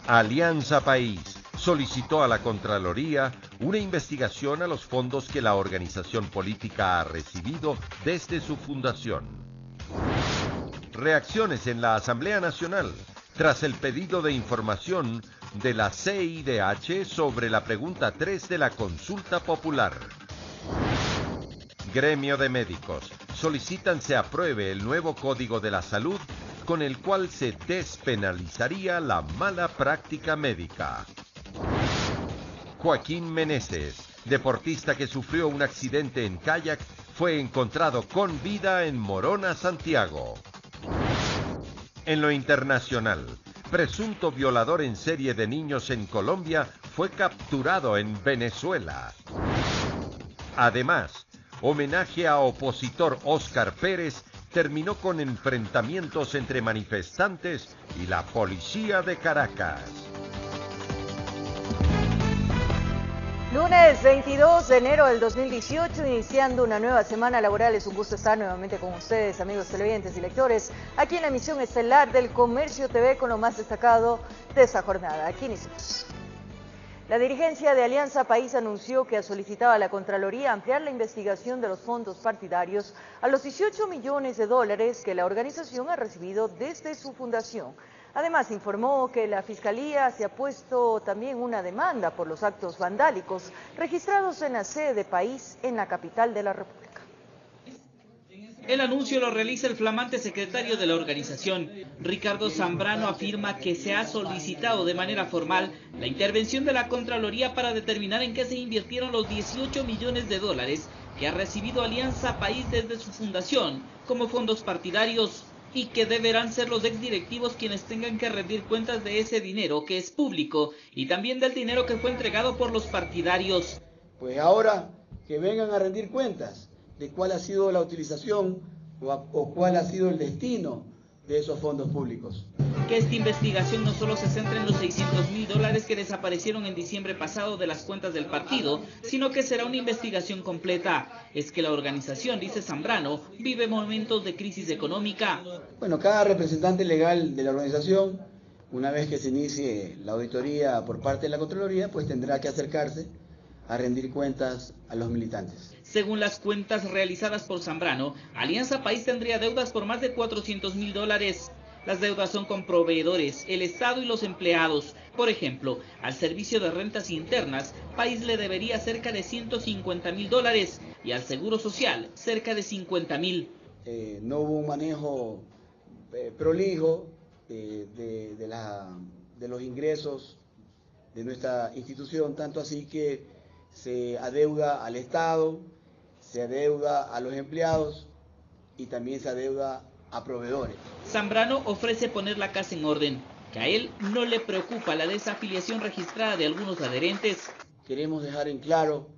Alianza País solicitó a la Contraloría una investigación a los fondos que la organización política ha recibido desde su fundación. Reacciones en la Asamblea Nacional tras el pedido de información de la CIDH sobre la pregunta 3 de la consulta popular. Gremio de médicos solicitan se apruebe el nuevo Código de la Salud con el cual se despenalizaría la mala práctica médica. Joaquín Meneses, deportista que sufrió un accidente en kayak, fue encontrado con vida en Morona, Santiago. En lo internacional, presunto violador en serie de niños en Colombia fue capturado en Venezuela. Además, homenaje a opositor Óscar Pérez terminó con enfrentamientos entre manifestantes y la policía de Caracas. Lunes 22 de enero del 2018, iniciando una nueva semana laboral. Es un gusto estar nuevamente con ustedes, amigos televidentes y lectores, aquí en la emisión estelar del Comercio TV con lo más destacado de esta jornada. Aquí iniciamos. La dirigencia de Alianza País anunció que ha solicitado a la Contraloría ampliar la investigación de los fondos partidarios a los 18 millones de dólares que la organización ha recibido desde su fundación. Además, informó que la Fiscalía se ha puesto también una demanda por los actos vandálicos registrados en la sede de País en la capital de la República. El anuncio lo realiza el flamante secretario de la organización. Ricardo Zambrano afirma que se ha solicitado de manera formal la intervención de la Contraloría para determinar en qué se invirtieron los 18 millones de dólares que ha recibido Alianza País desde su fundación como fondos partidarios y que deberán ser los exdirectivos quienes tengan que rendir cuentas de ese dinero que es público y también del dinero que fue entregado por los partidarios. Pues ahora que vengan a rendir cuentas de cuál ha sido la utilización o cuál ha sido el destino de esos fondos públicos. Que esta investigación no solo se centre en los 600.000 dólares que desaparecieron en diciembre pasado de las cuentas del partido, sino que será una investigación completa. Es que la organización, dice Zambrano, vive momentos de crisis económica. Bueno, cada representante legal de la organización, una vez que se inicie la auditoría por parte de la Contraloría, pues tendrá que acercarse a rendir cuentas a los militantes. Según las cuentas realizadas por Zambrano, Alianza País tendría deudas por más de 400.000 dólares. Las deudas son con proveedores, el Estado y los empleados. Por ejemplo, al Servicio de Rentas Internas, País le debería cerca de 150.000 dólares y al Seguro Social cerca de 50.000. No hubo un manejo prolijo de los ingresos de nuestra institución, tanto así que se adeuda al Estado, se adeuda a los empleados y también se adeuda a proveedores. Zambrano ofrece poner la casa en orden, que a él no le preocupa la desafiliación registrada de algunos adherentes. Queremos dejar en claro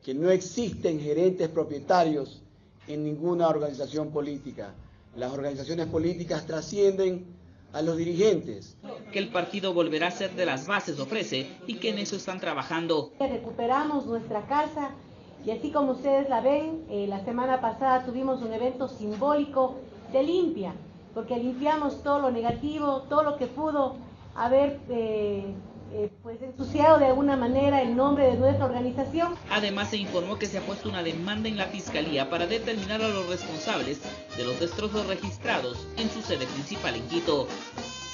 que no existen gerentes propietarios en ninguna organización política. Las organizaciones políticas trascienden a los dirigentes. Que el partido volverá a ser de las bases, ofrece, y que en eso están trabajando. Recuperamos nuestra casa y así como ustedes la ven, la semana pasada tuvimos un evento simbólico de limpia, porque limpiamos todo lo negativo, todo lo que pudo haber pues ensuciado de alguna manera el nombre de nuestra organización. Además se informó que se ha puesto una demanda en la Fiscalía para determinar a los responsables de los destrozos registrados en su sede principal en Quito.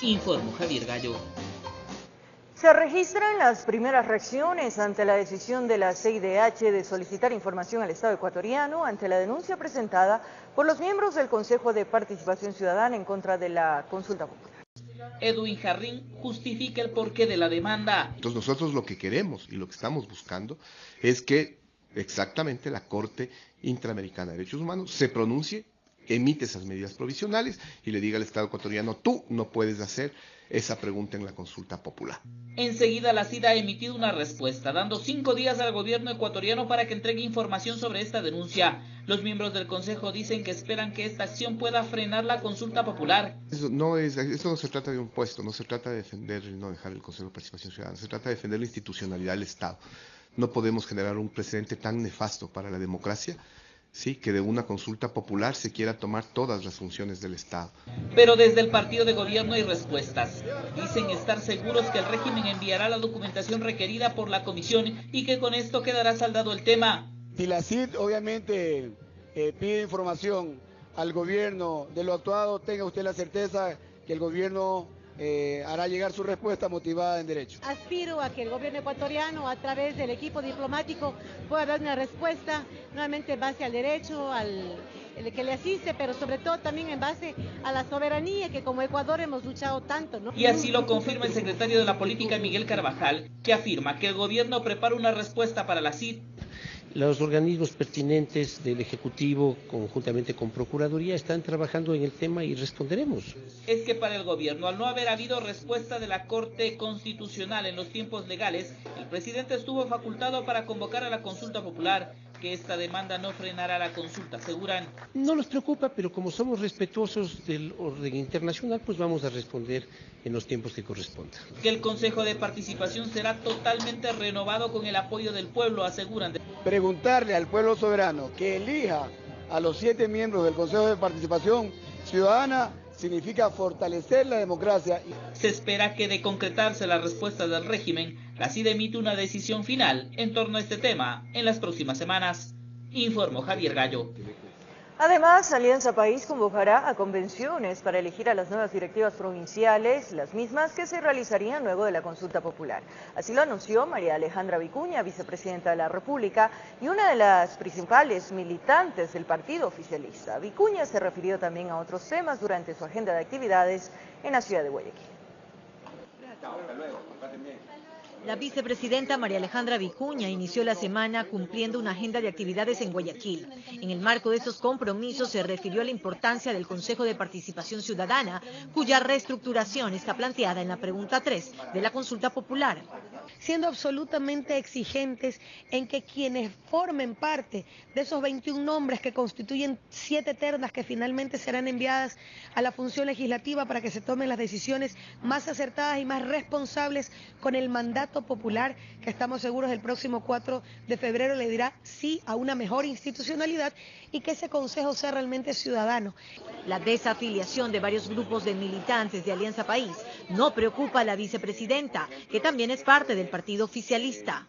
Informó Javier Gallo. Se registran las primeras reacciones ante la decisión de la CIDH de solicitar información al Estado ecuatoriano ante la denuncia presentada por los miembros del Consejo de Participación Ciudadana en contra de la consulta popular. Edwin Jarrín justifica el porqué de la demanda. Entonces nosotros lo que queremos y lo que estamos buscando es que exactamente la Corte Interamericana de Derechos Humanos se pronuncie, emite esas medidas provisionales y le diga al Estado ecuatoriano: tú no puedes hacer esa pregunta en la consulta popular. Enseguida la CID ha emitido una respuesta, dando 5 días al gobierno ecuatoriano para que entregue información sobre esta denuncia. Los miembros del Consejo dicen que esperan que esta acción pueda frenar la consulta popular. Esto no se trata de un puesto, no se trata de defender y no dejar el Consejo de Participación Ciudadana, se trata de defender la institucionalidad del Estado. No podemos generar un precedente tan nefasto para la democracia sí, que de una consulta popular se quiera tomar todas las funciones del Estado. Pero desde el partido de gobierno hay respuestas. Dicen estar seguros que el régimen enviará la documentación requerida por la comisión y que con esto quedará saldado el tema. Si la CID obviamente pide información al gobierno de lo actuado, tenga usted la certeza que el gobierno hará llegar su respuesta motivada en derecho. Aspiro a que el gobierno ecuatoriano, a través del equipo diplomático, pueda dar una respuesta nuevamente en base al derecho, el que le asiste, pero sobre todo también en base a la soberanía que como Ecuador hemos luchado tanto, ¿no? Y así lo confirma el secretario de la Política, Miguel Carvajal, que afirma que el gobierno prepara una respuesta para la CID. Los organismos pertinentes del Ejecutivo, conjuntamente con Procuraduría, están trabajando en el tema y responderemos. Es que para el gobierno, al no haber habido respuesta de la Corte Constitucional en los tiempos legales, el presidente estuvo facultado para convocar a la consulta popular. Que esta demanda no frenará la consulta, aseguran. No nos preocupa, pero como somos respetuosos del orden internacional, pues vamos a responder en los tiempos que correspondan. Que el Consejo de Participación será totalmente renovado con el apoyo del pueblo, aseguran. Preguntarle al pueblo soberano que elija a los 7 miembros del Consejo de Participación Ciudadana significa fortalecer la democracia. Se espera que de concretarse la respuesta del régimen, la CID emite una decisión final en torno a este tema en las próximas semanas, informó Javier Gallo. Además, Alianza País convocará a convenciones para elegir a las nuevas directivas provinciales, las mismas que se realizarían luego de la consulta popular. Así lo anunció María Alejandra Vicuña, vicepresidenta de la República y una de las principales militantes del partido oficialista. Vicuña se refirió también a otros temas durante su agenda de actividades en la ciudad de Guayaquil. La vicepresidenta María Alejandra Vicuña inició la semana cumpliendo una agenda de actividades en Guayaquil. En el marco de esos compromisos se refirió a la importancia del Consejo de Participación Ciudadana, cuya reestructuración está planteada en la pregunta 3 de la consulta popular. Siendo absolutamente exigentes en que quienes formen parte de esos 21 nombres que constituyen 7 ternas que finalmente serán enviadas a la función legislativa para que se tomen las decisiones más acertadas y más responsables con el mandato popular, que estamos seguros el próximo 4 de febrero le dirá sí a una mejor institucionalidad y que ese consejo sea realmente ciudadano. La desafiliación de varios grupos de militantes de Alianza País no preocupa a la vicepresidenta, que también es parte del partido oficialista.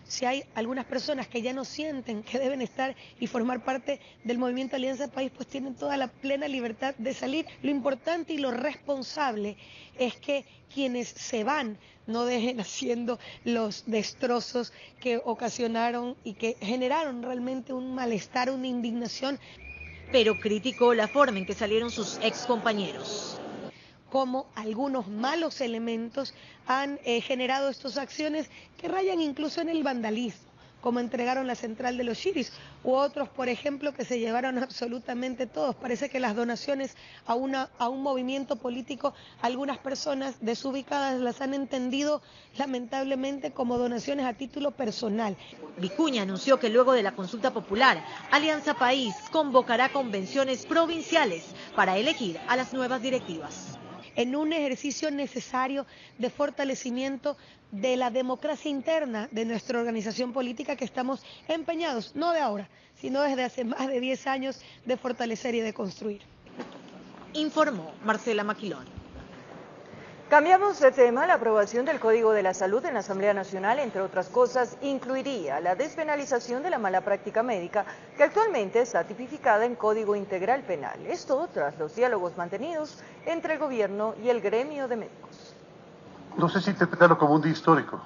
Si hay algunas personas que ya no sienten que deben estar y formar parte del movimiento Alianza País, pues tienen toda la plena libertad de salir. Lo importante y lo responsable es que quienes se van no dejen haciendo los destrozos que ocasionaron y que generaron realmente un malestar, una indignación. Pero criticó la forma en que salieron sus excompañeros. Como algunos malos elementos han generado estas acciones que rayan incluso en el vandalismo, como entregaron la central de los Chiris, u otros, por ejemplo, que se llevaron absolutamente todos. Parece que las donaciones a un movimiento político, algunas personas desubicadas las han entendido lamentablemente como donaciones a título personal. Vicuña anunció que luego de la consulta popular, Alianza País convocará convenciones provinciales para elegir a las nuevas directivas. En un ejercicio necesario de fortalecimiento de la democracia interna de nuestra organización política que estamos empeñados, no de ahora, sino desde hace más de 10 años de fortalecer y de construir. Informó Marcela Maquilón. Cambiamos de tema. La aprobación del Código de la Salud en la Asamblea Nacional, entre otras cosas, incluiría la despenalización de la mala práctica médica, que actualmente está tipificada en Código Integral Penal. Esto tras los diálogos mantenidos entre el gobierno y el gremio de médicos. No sé si interpretarlo como un día histórico,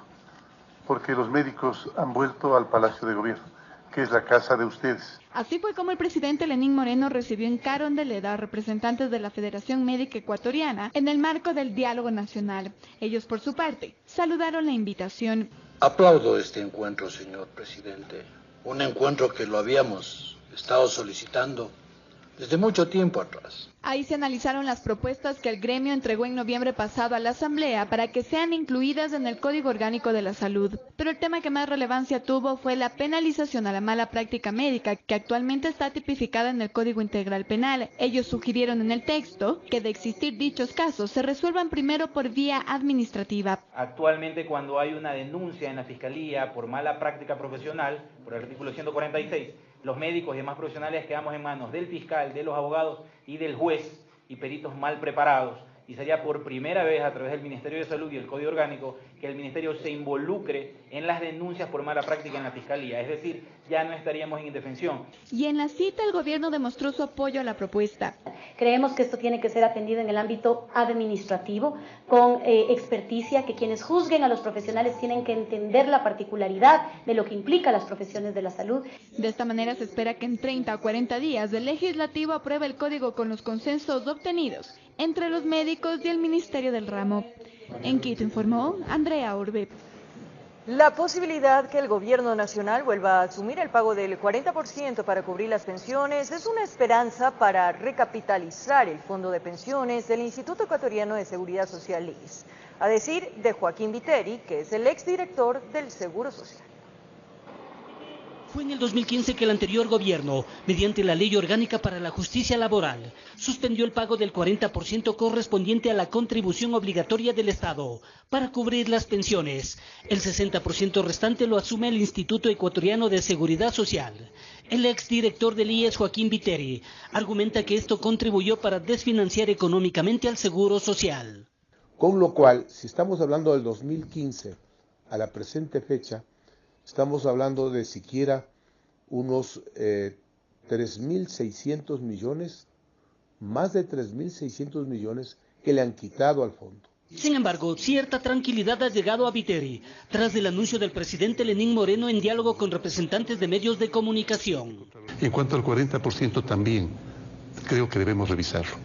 porque los médicos han vuelto al Palacio de Gobierno, que es la casa de ustedes. Así fue como el presidente Lenín Moreno recibió en Carondelet a representantes de la Federación Médica Ecuatoriana en el marco del diálogo nacional. Ellos, por su parte, saludaron la invitación. Aplaudo este encuentro, señor presidente. Un encuentro que lo habíamos estado solicitando desde mucho tiempo atrás. Ahí se analizaron las propuestas que el gremio entregó en noviembre pasado a la Asamblea para que sean incluidas en el Código Orgánico de la Salud. Pero el tema que más relevancia tuvo fue la penalización a la mala práctica médica, que actualmente está tipificada en el Código Integral Penal. Ellos sugirieron en el texto que de existir dichos casos se resuelvan primero por vía administrativa. Actualmente, cuando hay una denuncia en la Fiscalía por mala práctica profesional, por el artículo 146, los médicos y demás profesionales quedamos en manos del fiscal, de los abogados y del juez y peritos mal preparados. Y sería por primera vez a través del Ministerio de Salud y el Código Orgánico que el Ministerio se involucre en las denuncias por mala práctica en la Fiscalía. Es decir, ya no estaríamos en indefensión. Y en la cita el gobierno demostró su apoyo a la propuesta. Creemos que esto tiene que ser atendido en el ámbito administrativo, con experticia, que quienes juzguen a los profesionales tienen que entender la particularidad de lo que implica las profesiones de la salud. De esta manera se espera que en 30 o 40 días el legislativo apruebe el código con los consensos obtenidos entre los médicos y el Ministerio del Ramo. En Quito informó Andrea Orbe. La posibilidad que el gobierno nacional vuelva a asumir el pago del 40% para cubrir las pensiones es una esperanza para recapitalizar el fondo de pensiones del Instituto Ecuatoriano de Seguridad Social IES, a decir de Joaquín Viteri, que es el exdirector del Seguro Social. Fue en el 2015 que el anterior gobierno, mediante la Ley Orgánica para la Justicia Laboral, suspendió el pago del 40% correspondiente a la contribución obligatoria del Estado para cubrir las pensiones. El 60% restante lo asume el Instituto Ecuatoriano de Seguridad Social. El exdirector del IES, Joaquín Viteri, argumenta que esto contribuyó para desfinanciar económicamente al Seguro Social. Con lo cual, si estamos hablando del 2015 a la presente fecha, estamos hablando de siquiera unos 3.600 millones, más de 3.600 millones que le han quitado al fondo. Sin embargo, cierta tranquilidad ha llegado a Viteri tras el anuncio del presidente Lenín Moreno en diálogo con representantes de medios de comunicación. En cuanto al 40% también creo que debemos revisarlo.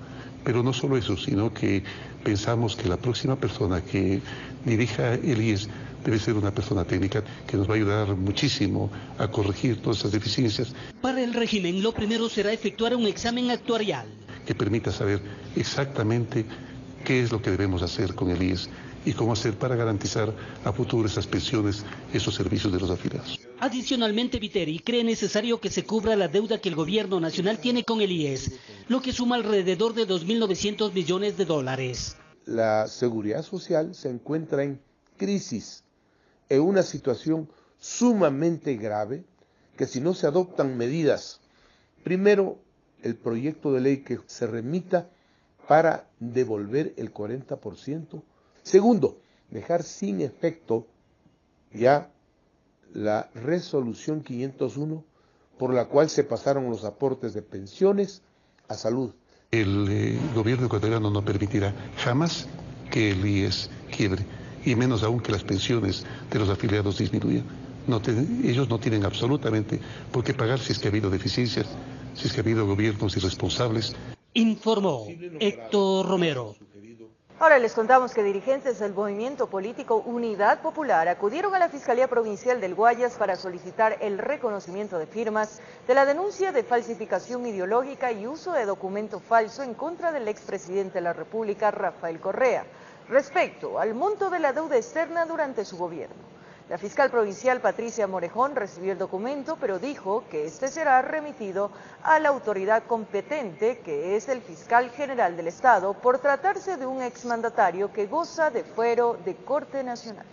Pero no solo eso, sino que pensamos que la próxima persona que dirija el IES debe ser una persona técnica que nos va a ayudar muchísimo a corregir todas esas deficiencias. Para el régimen, lo primero será efectuar un examen actuarial que permita saber exactamente qué es lo que debemos hacer con el IES y cómo hacer para garantizar a futuro esas pensiones, esos servicios de los afiliados. Adicionalmente, Viteri cree necesario que se cubra la deuda que el gobierno nacional tiene con el IES, lo que suma alrededor de 2.900 millones de dólares. La seguridad social se encuentra en crisis, en una situación sumamente grave, que si no se adoptan medidas, primero el proyecto de ley que se remita para devolver el 40%, segundo, dejar sin efecto ya la resolución 501 por la cual se pasaron los aportes de pensiones a salud. El gobierno ecuatoriano no permitirá jamás que el IES quiebre, y menos aún que las pensiones de los afiliados disminuyan. Ellos no tienen absolutamente por qué pagar si es que ha habido deficiencias, si es que ha habido gobiernos irresponsables. Informó Héctor Romero. Ahora les contamos que dirigentes del movimiento político Unidad Popular acudieron a la Fiscalía Provincial del Guayas para solicitar el reconocimiento de firmas de la denuncia de falsificación ideológica y uso de documento falso en contra del expresidente de la República, Rafael Correa, respecto al monto de la deuda externa durante su gobierno. La fiscal provincial Patricia Morejón recibió el documento, pero dijo que este será remitido a la autoridad competente, que es el fiscal general del Estado, por tratarse de un exmandatario que goza de fuero de Corte Nacional.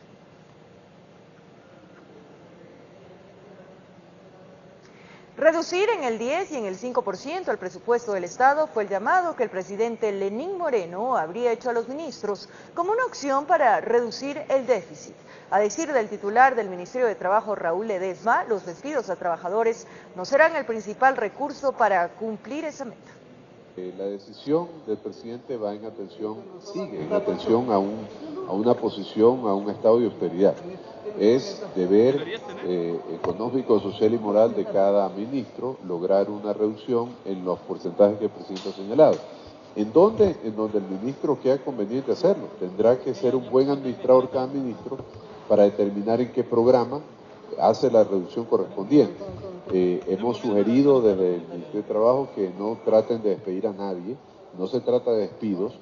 Reducir en el 10 y en el 5% el presupuesto del Estado fue el llamado que el presidente Lenín Moreno habría hecho a los ministros como una opción para reducir el déficit. A decir del titular del Ministerio de Trabajo, Raúl Ledesma, los despidos a trabajadores no serán el principal recurso para cumplir esa meta. La decisión del presidente va en atención, sigue en atención a una posición, a un estado de austeridad. Es deber económico, social y moral de cada ministro lograr una reducción en los porcentajes que el presidente ha señalado. ¿En dónde? En donde el ministro crea conveniente hacerlo. Tendrá que ser un buen administrador cada ministro para determinar en qué programa hace la reducción correspondiente. Hemos sugerido desde el Ministerio de Trabajo que no traten de despedir a nadie, no se trata de despidos,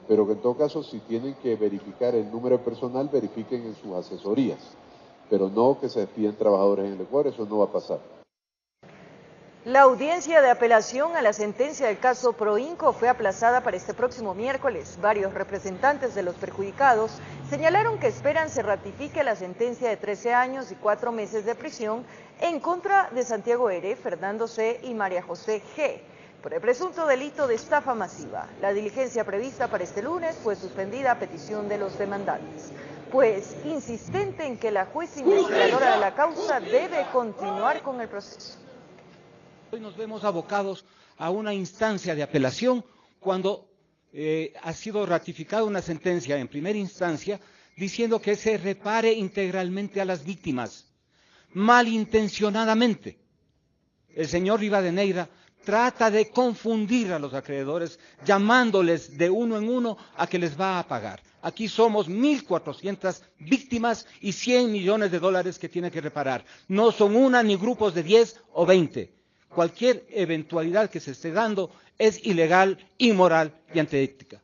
pero que en todo caso si tienen que verificar el número de personal, verifiquen en sus asesorías, pero no que se despiden trabajadores en el Ecuador, eso no va a pasar. La audiencia de apelación a la sentencia del caso Proinco fue aplazada para este próximo miércoles. Varios representantes de los perjudicados señalaron que esperan se ratifique la sentencia de 13 años y 4 meses de prisión en contra de Santiago R., Fernando C. y María José G. por el presunto delito de estafa masiva. La diligencia prevista para este lunes fue suspendida a petición de los demandantes, pues insistente en que la juez investigadora de la causa debe continuar con el proceso. Hoy nos vemos abocados a una instancia de apelación cuando ha sido ratificada una sentencia en primera instancia diciendo que se repare integralmente a las víctimas, malintencionadamente. El señor Rivadeneira trata de confundir a los acreedores llamándoles de uno en uno a que les va a pagar. Aquí somos 1.400 víctimas y 100 millones de dólares que tiene que reparar. No son una ni grupos de 10 o 20. Cualquier eventualidad que se esté dando es ilegal, inmoral y antiética.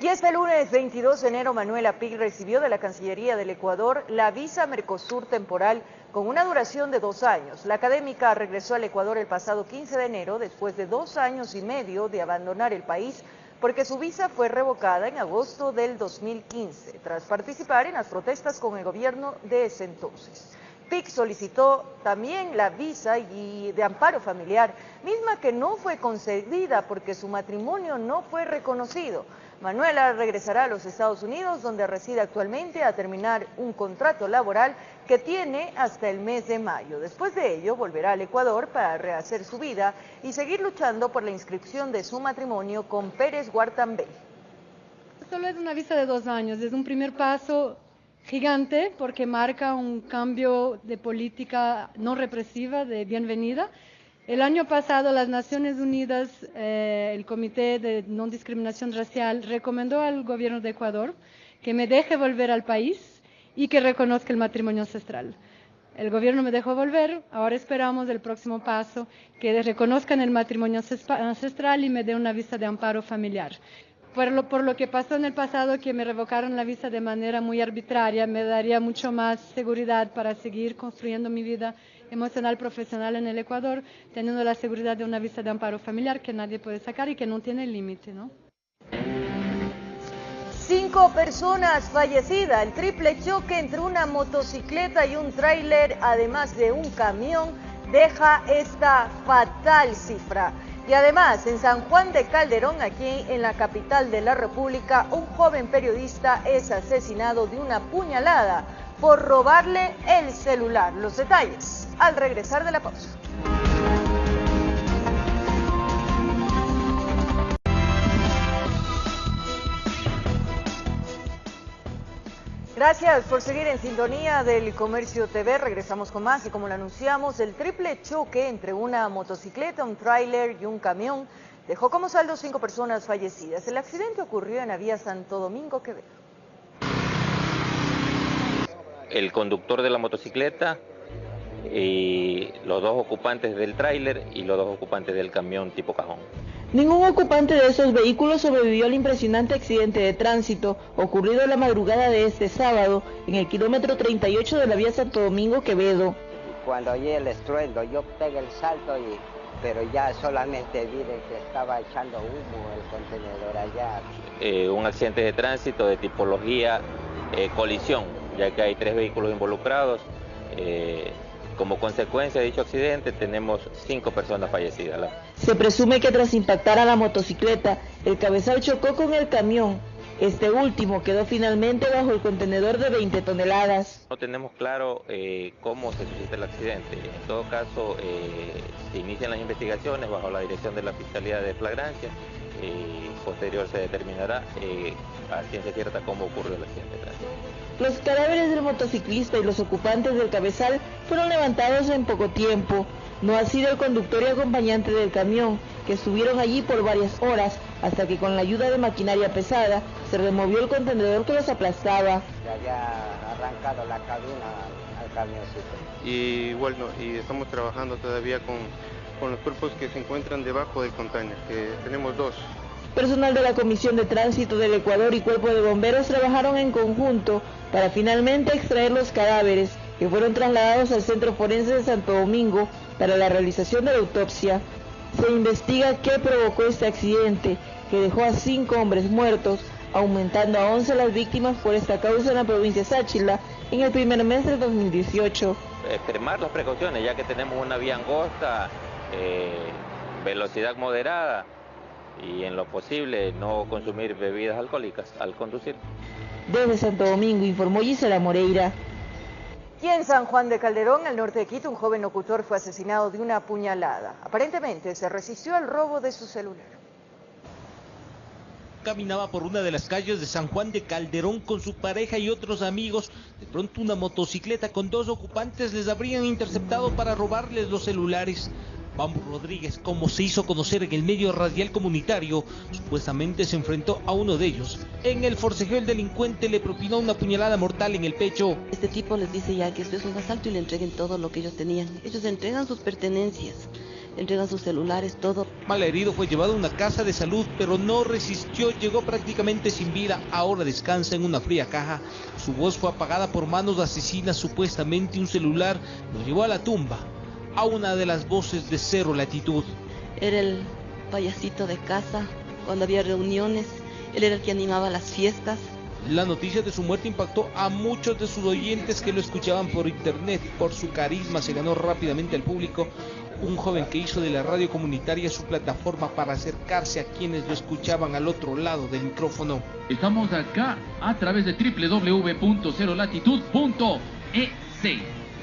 Y este lunes 22 de enero, Manuel Apic recibió de la Cancillería del Ecuador la visa Mercosur temporal con una duración de 2 años. La académica regresó al Ecuador el pasado 15 de enero después de 2 años y medio de abandonar el país porque su visa fue revocada en agosto del 2015 tras participar en las protestas con el gobierno de ese entonces. Pic solicitó también la visa de amparo familiar, misma que no fue concedida porque su matrimonio no fue reconocido. Manuela regresará a los Estados Unidos, donde reside actualmente, a terminar un contrato laboral que tiene hasta el mes de mayo. Después de ello, volverá al Ecuador para rehacer su vida y seguir luchando por la inscripción de su matrimonio con Pérez Guartambey. Solo es una visa de 2 años, es un primer paso gigante porque marca un cambio de política no represiva de bienvenida. El año pasado las Naciones Unidas, el Comité de No Discriminación Racial, recomendó al gobierno de Ecuador que me deje volver al país y que reconozca el matrimonio ancestral. El gobierno me dejó volver, ahora esperamos el próximo paso, que reconozcan el matrimonio ancestral y me dé una visa de amparo familiar. Por lo que pasó en el pasado, que me revocaron la visa de manera muy arbitraria, me daría mucho más seguridad para seguir construyendo mi vida emocional, profesional en el Ecuador, teniendo la seguridad de una visa de amparo familiar que nadie puede sacar y que no tiene límite, ¿no? 5 personas fallecidas, el triple choque entre una motocicleta y un tráiler, además de un camión, deja esta fatal cifra. Y además, en San Juan de Calderón, aquí en la capital de la República, un joven periodista es asesinado de una puñalada por robarle el celular. Los detalles al regresar de la pausa. Gracias por seguir en sintonía del Comercio TV. Regresamos con más y como lo anunciamos, el triple choque entre una motocicleta, un tráiler y un camión dejó como saldo 5 personas fallecidas. El accidente ocurrió en la vía Santo Domingo Quevedo. El conductor de la motocicleta y los 2 ocupantes del tráiler y los 2 ocupantes del camión tipo cajón. Ningún ocupante de esos vehículos sobrevivió al impresionante accidente de tránsito ocurrido la madrugada de este sábado en el kilómetro 38 de la vía Santo Domingo Quevedo. Cuando oí el estruendo, yo pegué el salto, pero ya solamente vi que estaba echando humo el contenedor allá. Un accidente de tránsito de tipología colisión, ya que hay 3 vehículos involucrados. Como consecuencia de dicho accidente tenemos 5 personas fallecidas. Se presume que tras impactar a la motocicleta, el cabezal chocó con el camión. Este último quedó finalmente bajo el contenedor de 20 toneladas. No tenemos claro cómo se suscita el accidente. En todo caso, se inician las investigaciones bajo la dirección de la Fiscalía de Flagrancia. Posterior se determinará a ciencia cierta cómo ocurrió el accidente. Los cadáveres del motociclista y los ocupantes del cabezal fueron levantados en poco tiempo. No ha sido el conductor y acompañante del camión, que estuvieron allí por varias horas, hasta que con la ayuda de maquinaria pesada se removió el contenedor que los aplastaba. Se había arrancado la cabina al camioncito. Y bueno, y estamos trabajando todavía con los cuerpos que se encuentran debajo del container, que tenemos 2. Personal de la Comisión de Tránsito del Ecuador y Cuerpo de Bomberos trabajaron en conjunto para finalmente extraer los cadáveres que fueron trasladados al Centro Forense de Santo Domingo Para la realización de la autopsia, se investiga qué provocó este accidente que dejó a 5 hombres muertos, aumentando a 11 las víctimas por esta causa en la provincia de Sáchila en el primer mes del 2018. Extremar las precauciones, ya que tenemos una vía angosta, velocidad moderada y en lo posible no consumir bebidas alcohólicas al conducir. Desde Santo Domingo informó Gisela Moreira. Y en San Juan de Calderón, al norte de Quito, un joven locutor fue asesinado de una puñalada. Aparentemente se resistió al robo de su celular. Caminaba por una de las calles de San Juan de Calderón con su pareja y otros amigos. De pronto una motocicleta con 2 ocupantes les habrían interceptado para robarles los celulares. Bambu Rodríguez, como se hizo conocer en el medio radial comunitario, supuestamente se enfrentó a uno de ellos. En el forcejeo el delincuente le propinó una puñalada mortal en el pecho. Este tipo les dice ya que esto es un asalto y le entreguen todo lo que ellos tenían. Ellos entregan sus pertenencias, entregan sus celulares, todo. Malherido fue llevado a una casa de salud, pero no resistió, llegó prácticamente sin vida. Ahora descansa en una fría caja. Su voz fue apagada por manos asesinas, supuestamente un celular lo llevó a la tumba. A una de las voces de Cero Latitud. Era el payasito de casa, cuando había reuniones, él era el que animaba las fiestas. La noticia de su muerte impactó a muchos de sus oyentes que lo escuchaban por internet. Por su carisma se ganó rápidamente al público. Un joven que hizo de la radio comunitaria su plataforma para acercarse a quienes lo escuchaban al otro lado del micrófono. Estamos acá a través de www.cerolatitud.es.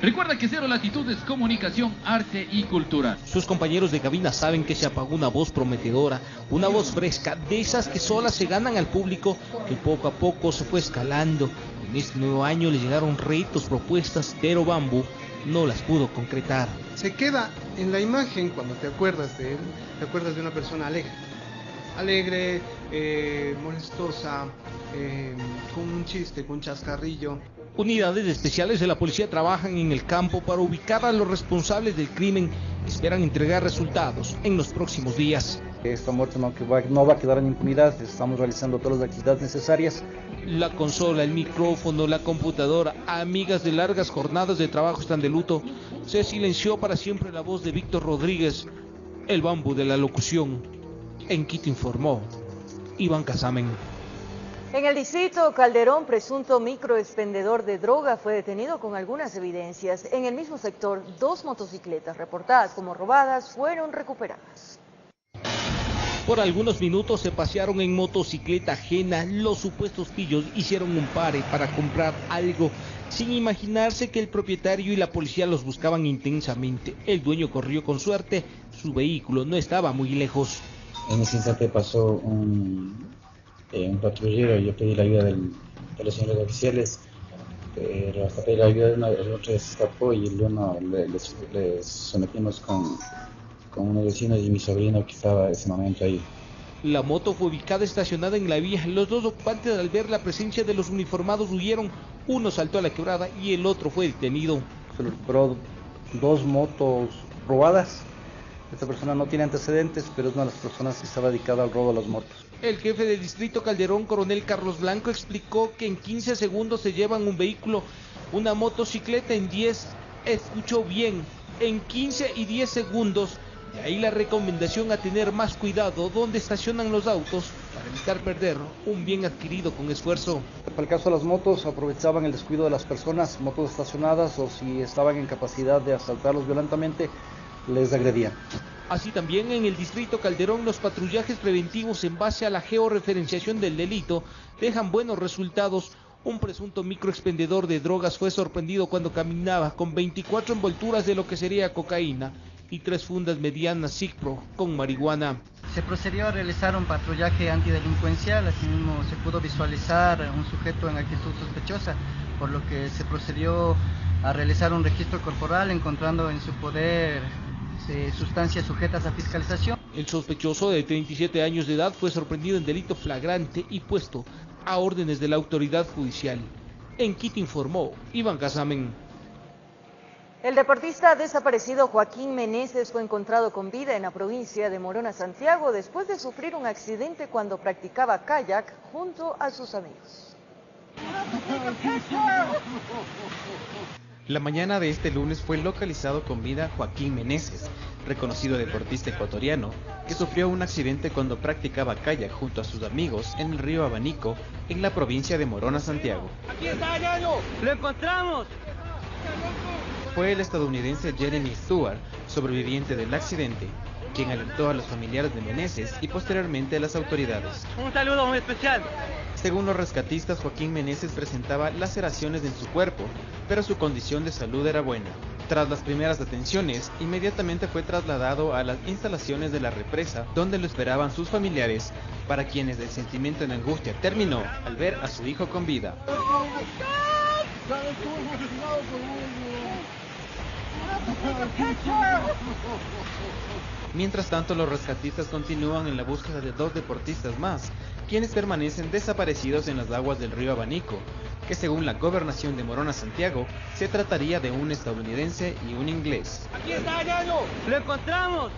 Recuerda que Cero Latitud es comunicación, arte y cultura. Sus compañeros de cabina saben que se apagó una voz prometedora, una voz fresca, de esas que solas se ganan al público, que poco a poco se fue escalando. En este nuevo año le llegaron retos, propuestas, pero Bambu no las pudo concretar. Se queda en la imagen cuando te acuerdas de él, te acuerdas de una persona alegre, molestosa, con un chiste, con un chascarrillo. Unidades especiales de la policía trabajan en el campo para ubicar a los responsables del crimen. Esperan entregar resultados en los próximos días. Esta muerte no va a quedar en impunidad, estamos realizando todas las actividades necesarias. La consola, el micrófono, la computadora, amigas de largas jornadas de trabajo están de luto. Se silenció para siempre la voz de Víctor Rodríguez, el Bambu de la locución. En Quito informó Iván Casamen. En el distrito Calderón, presunto microexpendedor de droga fue detenido con algunas evidencias. En el mismo sector, 2 motocicletas reportadas como robadas fueron recuperadas. Por algunos minutos se pasearon en motocicleta ajena. Los supuestos pillos hicieron un pare para comprar algo, sin imaginarse que el propietario y la policía los buscaban intensamente. El dueño corrió con suerte, su vehículo no estaba muy lejos. En ese instante pasó un patrullero, yo pedí la ayuda de los señores oficiales, pero hasta pedir la ayuda de uno, el otro se escapó y el uno le sometimos con unos vecinos y mi sobrino que estaba en ese momento ahí. La moto fue ubicada estacionada en la vía. Los 2 ocupantes, al ver la presencia de los uniformados, huyeron. Uno saltó a la quebrada y el otro fue detenido. Se recuperó 2 motos robadas. Esta persona no tiene antecedentes, pero es una de las personas que estaba dedicada al robo de las motos. El jefe del distrito Calderón, coronel Carlos Blanco, explicó que en 15 segundos se llevan un vehículo, una motocicleta en 10, escuchó bien, en 15 y 10 segundos. De ahí la recomendación a tener más cuidado donde estacionan los autos para evitar perder un bien adquirido con esfuerzo. Para el caso de las motos, aprovechaban el descuido de las personas, motos estacionadas, o si estaban en capacidad de asaltarlos violentamente, les agredían. Así también en el distrito Calderón, los patrullajes preventivos en base a la georreferenciación del delito dejan buenos resultados. Un presunto microexpendedor de drogas fue sorprendido cuando caminaba con 24 envolturas de lo que sería cocaína y 3 fundas medianas Cipro con marihuana. Se procedió a realizar un patrullaje antidelincuencial, asimismo se pudo visualizar un sujeto en actitud sospechosa, por lo que se procedió a realizar un registro corporal encontrando en su poder sustancias sujetas a fiscalización. El sospechoso de 37 años de edad fue sorprendido en delito flagrante y puesto a órdenes de la autoridad judicial. En Quito informó Iván Casamen. El deportista desaparecido Joaquín Meneses fue encontrado con vida en la provincia de Morona, Santiago, después de sufrir un accidente cuando practicaba kayak junto a sus amigos. La mañana de este lunes fue localizado con vida Joaquín Meneses, reconocido deportista ecuatoriano, que sufrió un accidente cuando practicaba kayak junto a sus amigos en el río Abanico, en la provincia de Morona, Santiago. ¡Aquí está, ñaño! ¡Lo encontramos! Fue el estadounidense Jeremy Stewart, sobreviviente del accidente, quien alertó a los familiares de Meneses y posteriormente a las autoridades. Un saludo muy especial. Según los rescatistas, Joaquín Meneses presentaba laceraciones en su cuerpo, pero su condición de salud era buena. Tras las primeras atenciones, inmediatamente fue trasladado a las instalaciones de la represa, donde lo esperaban sus familiares, para quienes el sentimiento de angustia terminó al ver a su hijo con vida. Mientras tanto, los rescatistas continúan en la búsqueda de 2 deportistas más, quienes permanecen desaparecidos en las aguas del río Abanico, que según la gobernación de Morona, Santiago, se trataría de un estadounidense y un inglés. ¡Aquí está, ñaño! ¡Lo encontramos!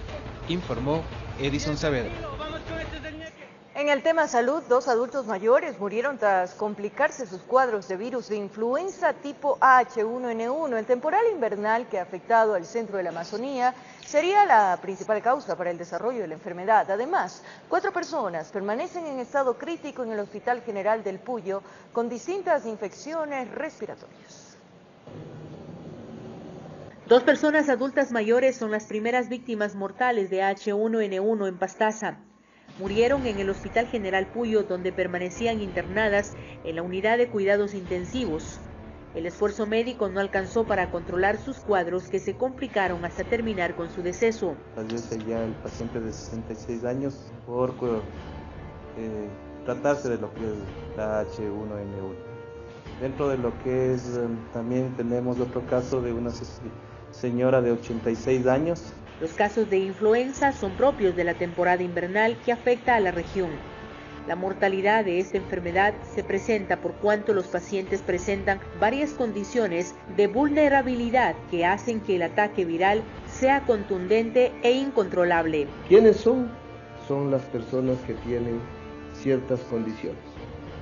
Informó Edison Saavedra. En el tema salud, 2 adultos mayores murieron tras complicarse sus cuadros de virus de influenza tipo H1N1. El temporal invernal que ha afectado al centro de la Amazonía sería la principal causa para el desarrollo de la enfermedad. Además, 4 personas permanecen en estado crítico en el Hospital General del Puyo con distintas infecciones respiratorias. 2 personas adultas mayores son las primeras víctimas mortales de H1N1 en Pastaza. Murieron en el Hospital General Puyo, donde permanecían internadas en la unidad de cuidados intensivos. El esfuerzo médico no alcanzó para controlar sus cuadros, que se complicaron hasta terminar con su deceso. Fallece ya el paciente de 66 años por tratarse de lo que es la H1N1. Dentro de lo que es, también tenemos otro caso de una señora de 86 años. Los casos de influenza son propios de la temporada invernal que afecta a la región. La mortalidad de esta enfermedad se presenta por cuanto los pacientes presentan varias condiciones de vulnerabilidad que hacen que el ataque viral sea contundente e incontrolable. ¿Quiénes son? Son las personas que tienen ciertas condiciones: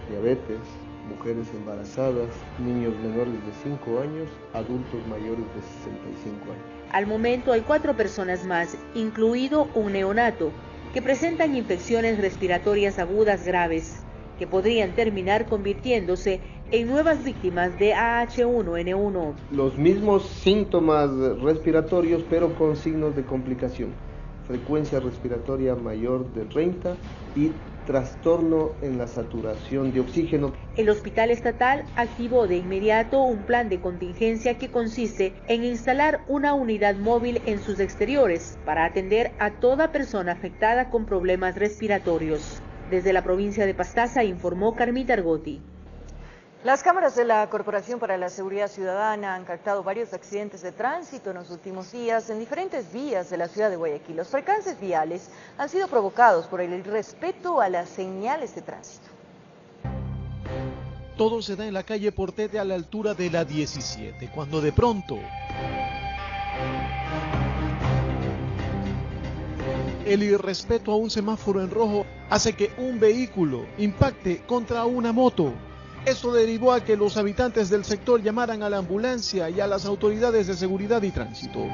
diabetes, mujeres embarazadas, niños menores de 5 años, adultos mayores de 65 años. Al momento hay 4 personas más, incluido un neonato, que presentan infecciones respiratorias agudas graves, que podrían terminar convirtiéndose en nuevas víctimas de H1N1. Los mismos síntomas respiratorios, pero con signos de complicación: frecuencia respiratoria mayor de 30 y trastorno en la saturación de oxígeno. El hospital estatal activó de inmediato un plan de contingencia que consiste en instalar una unidad móvil en sus exteriores para atender a toda persona afectada con problemas respiratorios. Desde la provincia de Pastaza informó Carmita Argotti. Las cámaras de la Corporación para la Seguridad Ciudadana han captado varios accidentes de tránsito en los últimos días en diferentes vías de la ciudad de Guayaquil. Los percances viales han sido provocados por el irrespeto a las señales de tránsito. Todo se da en la calle Portete a la altura de la 17, cuando de pronto el irrespeto a un semáforo en rojo hace que un vehículo impacte contra una moto. Esto derivó a que los habitantes del sector llamaran a la ambulancia y a las autoridades de seguridad y tránsito.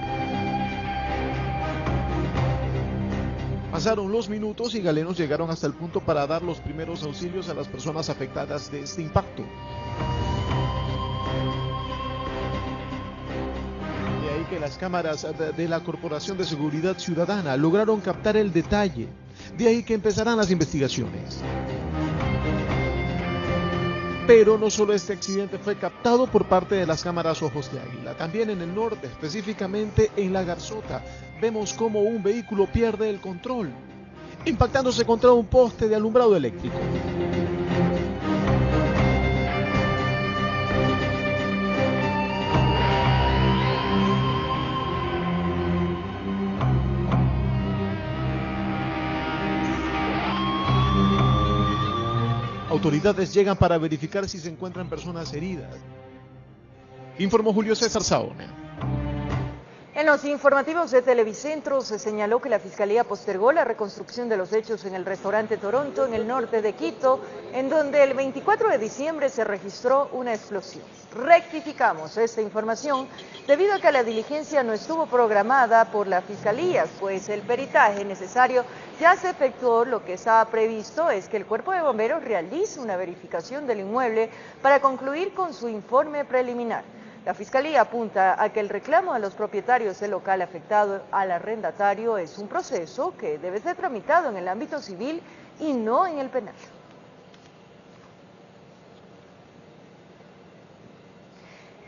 Pasaron los minutos y galenos llegaron hasta el punto para dar los primeros auxilios a las personas afectadas de este impacto. De ahí que las cámaras de la Corporación de Seguridad Ciudadana lograron captar el detalle. De ahí que empezarán las investigaciones. Pero no solo este accidente fue captado por parte de las cámaras Ojos de Águila, también en el norte, específicamente en La Garzota, vemos cómo un vehículo pierde el control, impactándose contra un poste de alumbrado eléctrico. Autoridades llegan para verificar si se encuentran personas heridas. Informó Julio César Saona. En En los informativos de Televicentro se señaló que la Fiscalía postergó la reconstrucción de los hechos en el restaurante Toronto, en el norte de Quito, en donde el 24 de diciembre se registró una explosión. Rectificamos esta información debido a que la diligencia no estuvo programada por la Fiscalía, pues el peritaje necesario ya se efectuó. Lo que estaba previsto es que el Cuerpo de Bomberos realice una verificación del inmueble para concluir con su informe preliminar. La Fiscalía apunta a que el reclamo a los propietarios del local afectado al arrendatario es un proceso que debe ser tramitado en el ámbito civil y no en el penal.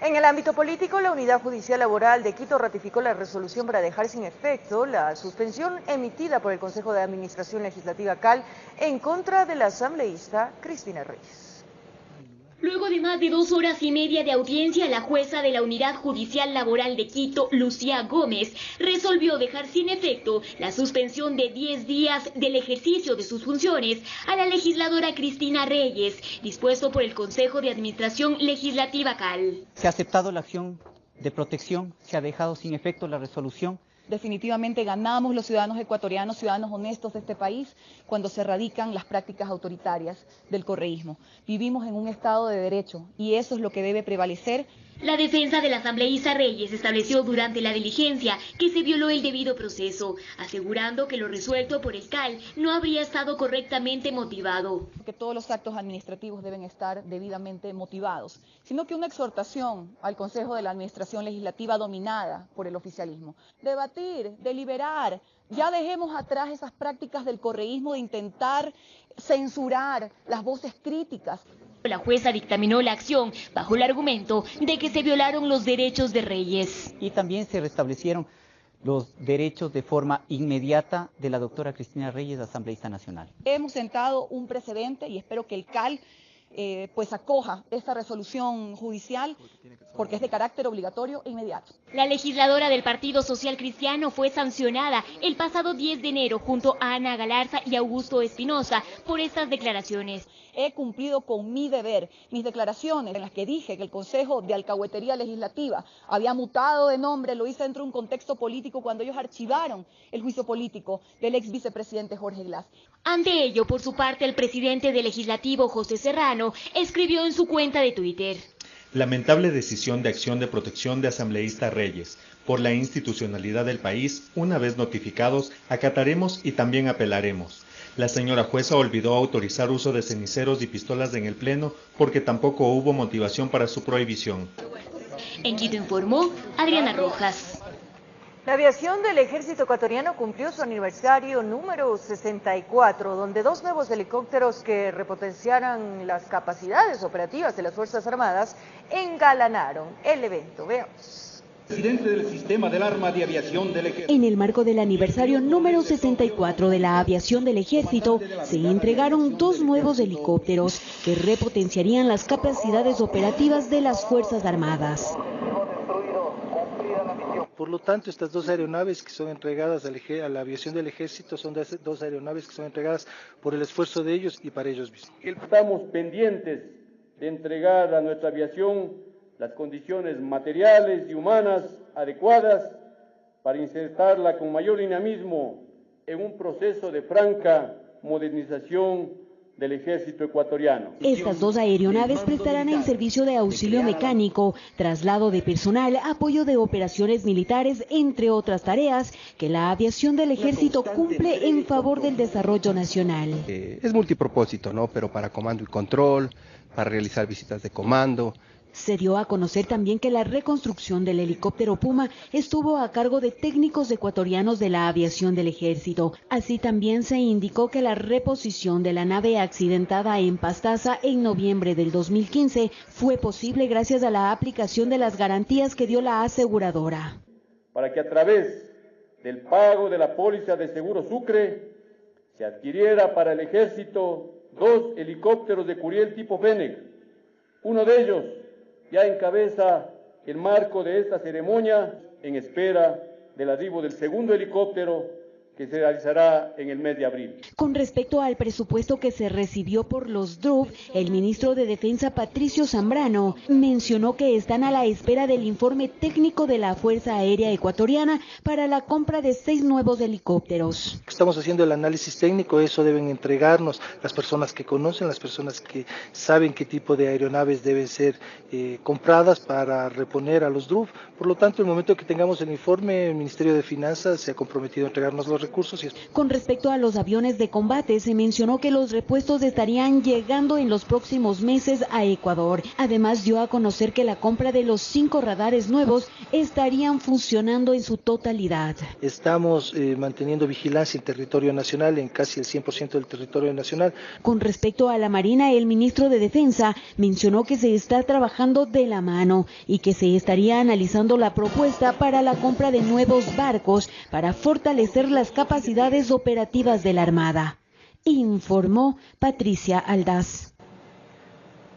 En el ámbito político, la Unidad Judicial Laboral de Quito ratificó la resolución para dejar sin efecto la suspensión emitida por el Consejo de Administración Legislativa CAL en contra de la asambleísta Cristina Reyes. Luego de más de 2 horas y media de audiencia, la jueza de la Unidad Judicial Laboral de Quito, Lucía Gómez, resolvió dejar sin efecto la suspensión de 10 días del ejercicio de sus funciones a la legisladora Cristina Reyes, dispuesto por el Consejo de Administración Legislativa CAL. Se ha aceptado la acción de protección, se ha dejado sin efecto la resolución. Definitivamente ganamos los ciudadanos ecuatorianos, ciudadanos honestos de este país, cuando se erradican las prácticas autoritarias del correísmo. Vivimos en un Estado de Derecho y eso es lo que debe prevalecer. La defensa de la asambleísta Reyes estableció durante la diligencia que se violó el debido proceso, asegurando que lo resuelto por el CAL no habría estado correctamente motivado. Que todos los actos administrativos deben estar debidamente motivados, sino que una exhortación al Consejo de la Administración Legislativa dominada por el oficialismo. Debatir, deliberar, ya dejemos atrás esas prácticas del correísmo de intentar censurar las voces críticas. La jueza dictaminó la acción bajo el argumento de que se violaron los derechos de Reyes. Y también se restablecieron los derechos de forma inmediata de la doctora Cristina Reyes, asambleísta nacional. Hemos sentado un precedente y espero que el CAL pues acoja esta resolución judicial porque es de carácter obligatorio e inmediato. La legisladora del Partido Social Cristiano fue sancionada el pasado 10 de enero junto a Ana Galarza y Augusto Espinosa por estas declaraciones. He cumplido con mi deber. Mis declaraciones en las que dije que el Consejo de Alcahuetería Legislativa había mutado de nombre, lo hice dentro de un contexto político cuando ellos archivaron el juicio político del ex vicepresidente Jorge Glass. Ante ello, por su parte, el presidente del Legislativo, José Serrano, escribió en su cuenta de Twitter: lamentable decisión de acción de protección de asambleísta Reyes. Por la institucionalidad del país, una vez notificados, acataremos y también apelaremos. La señora jueza olvidó autorizar uso de ceniceros y pistolas en el Pleno porque tampoco hubo motivación para su prohibición. En Quito informó Adriana Rojas. La aviación del ejército ecuatoriano cumplió su aniversario número 64, donde 2 nuevos helicópteros que repotenciaran las capacidades operativas de las Fuerzas Armadas engalanaron el evento. Veamos. Presidente del Sistema del Arma de Aviación del Ejército. En el marco del aniversario número 64 de la aviación del Ejército, se entregaron 2 nuevos helicópteros que repotenciarían las capacidades operativas de las Fuerzas Armadas. Por lo tanto, estas 2 aeronaves que son entregadas a la aviación del Ejército son 2 aeronaves que son entregadas por el esfuerzo de ellos y para ellos mismos. Estamos pendientes de entregar a nuestra aviación las condiciones materiales y humanas adecuadas para insertarla con mayor dinamismo en un proceso de franca modernización del ejército ecuatoriano. Estas 2 aeronaves prestarán el servicio de auxilio mecánico, traslado de personal, apoyo de operaciones militares, entre otras tareas que la aviación del ejército cumple en favor del desarrollo nacional. Es multipropósito, ¿no? Pero para comando y control, para realizar visitas de comando. Se dio a conocer también que la reconstrucción del helicóptero Puma estuvo a cargo de técnicos ecuatorianos de la aviación del Ejército. Así también se indicó que la reposición de la nave accidentada en Pastaza en noviembre del 2015 fue posible gracias a la aplicación de las garantías que dio la aseguradora. Para que a través del pago de la póliza de seguro Sucre se adquiriera para el Ejército 2 helicópteros de Curiel tipo Fennec. Uno de ellos ya encabeza el marco de esta ceremonia en espera del arribo del segundo helicóptero que se realizará en el mes de abril. Con respecto al presupuesto que se recibió por los DRUV, el ministro de Defensa Patricio Zambrano mencionó que están a la espera del informe técnico de la Fuerza Aérea Ecuatoriana para la compra de 6 nuevos helicópteros. Estamos haciendo el análisis técnico, eso deben entregarnos las personas que conocen, las personas que saben qué tipo de aeronaves deben ser compradas para reponer a los DRUV. Por lo tanto, en el momento que tengamos el informe, el Ministerio de Finanzas se ha comprometido a entregarnos los recursos. Con respecto a los aviones de combate, se mencionó que los repuestos estarían llegando en los próximos meses a Ecuador. Además, dio a conocer que la compra de los 5 radares nuevos estarían funcionando en su totalidad. Estamos manteniendo vigilancia en territorio nacional, en casi el 100% del territorio nacional. Con respecto a la Marina, el ministro de Defensa mencionó que se está trabajando de la mano y que se estaría analizando la propuesta para la compra de nuevos barcos para fortalecer las capacidades operativas de la Armada. Informó Patricia Aldaz.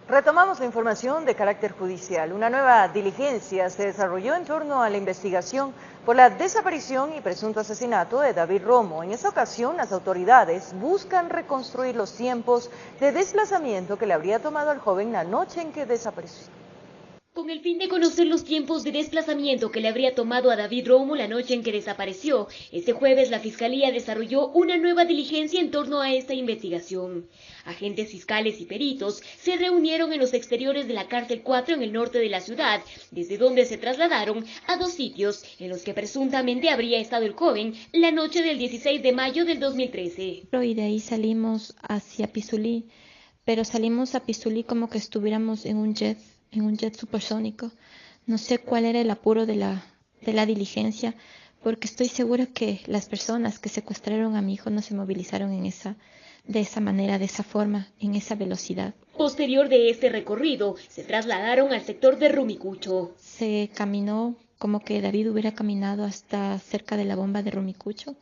Retomamos la información de carácter judicial. Una nueva diligencia se desarrolló en torno a la investigación por la desaparición y presunto asesinato de David Romo. En esta ocasión, las autoridades buscan reconstruir los tiempos de desplazamiento que le habría tomado al joven la noche en que desapareció. Con el fin de conocer los tiempos de desplazamiento que le habría tomado a David Romo la noche en que desapareció, este jueves la Fiscalía desarrolló una nueva diligencia en torno a esta investigación. Agentes fiscales y peritos se reunieron en los exteriores de la Cárcel 4 en el norte de la ciudad, desde donde se trasladaron a 2 sitios en los que presuntamente habría estado el joven la noche del 16 de mayo del 2013. Y de ahí salimos hacia Pizulí, pero salimos a Pizulí como que estuviéramos en un jet supersónico. No sé cuál era el apuro de la diligencia, porque estoy segura que las personas que secuestraron a mi hijo no se movilizaron de esa manera, de esa forma, en esa velocidad. Posterior de este recorrido, se trasladaron al sector de Rumicucho. Se caminó como que David hubiera caminado hasta cerca de la bomba de Rumicucho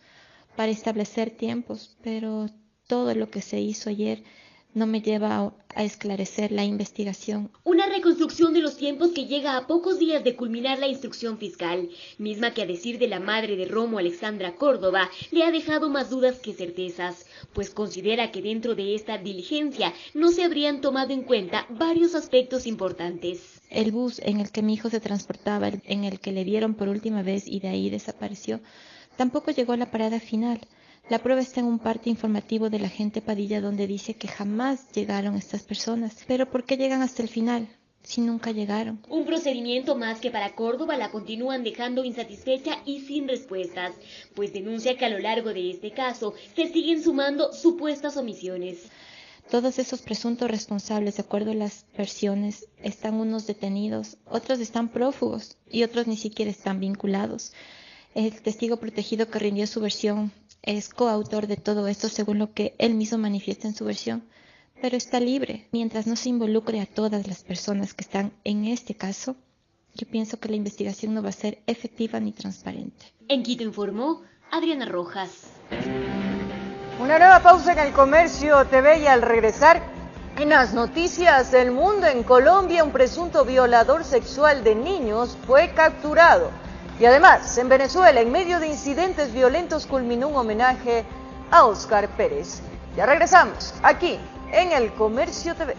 para establecer tiempos, pero todo lo que se hizo ayer no me lleva a esclarecer la investigación. Una reconstrucción de los tiempos que llega a pocos días de culminar la instrucción fiscal, misma que a decir de la madre de Romo, Alexandra Córdoba, le ha dejado más dudas que certezas, pues considera que dentro de esta diligencia no se habrían tomado en cuenta varios aspectos importantes. El bus en el que mi hijo se transportaba, en el que le vieron por última vez y de ahí desapareció, tampoco llegó a la parada final. La prueba está en un parte informativo del agente Padilla donde dice que jamás llegaron estas personas. Pero ¿por qué llegan hasta el final si nunca llegaron? Un procedimiento más que para Córdoba la continúan dejando insatisfecha y sin respuestas, pues denuncia que a lo largo de este caso se siguen sumando supuestas omisiones. Todos esos presuntos responsables, de acuerdo a las versiones, están unos detenidos, otros están prófugos y otros ni siquiera están vinculados. El testigo protegido que rindió su versión es coautor de todo esto según lo que él mismo manifiesta en su versión, pero está libre. Mientras no se involucre a todas las personas que están en este caso, yo pienso que la investigación no va a ser efectiva ni transparente. En Quito informó Adriana Rojas. Una nueva pausa en el Comercio TV y al regresar, en las noticias del mundo, en Colombia un presunto violador sexual de niños fue capturado. Y además, en Venezuela, en medio de incidentes violentos, culminó un homenaje a Óscar Pérez. Ya regresamos, aquí, en el Comercio TV.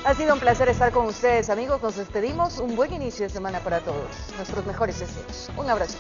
Ha sido un placer estar con ustedes, amigos. Nos despedimos. Un buen inicio de semana para todos. Nuestros mejores deseos. Un abrazo.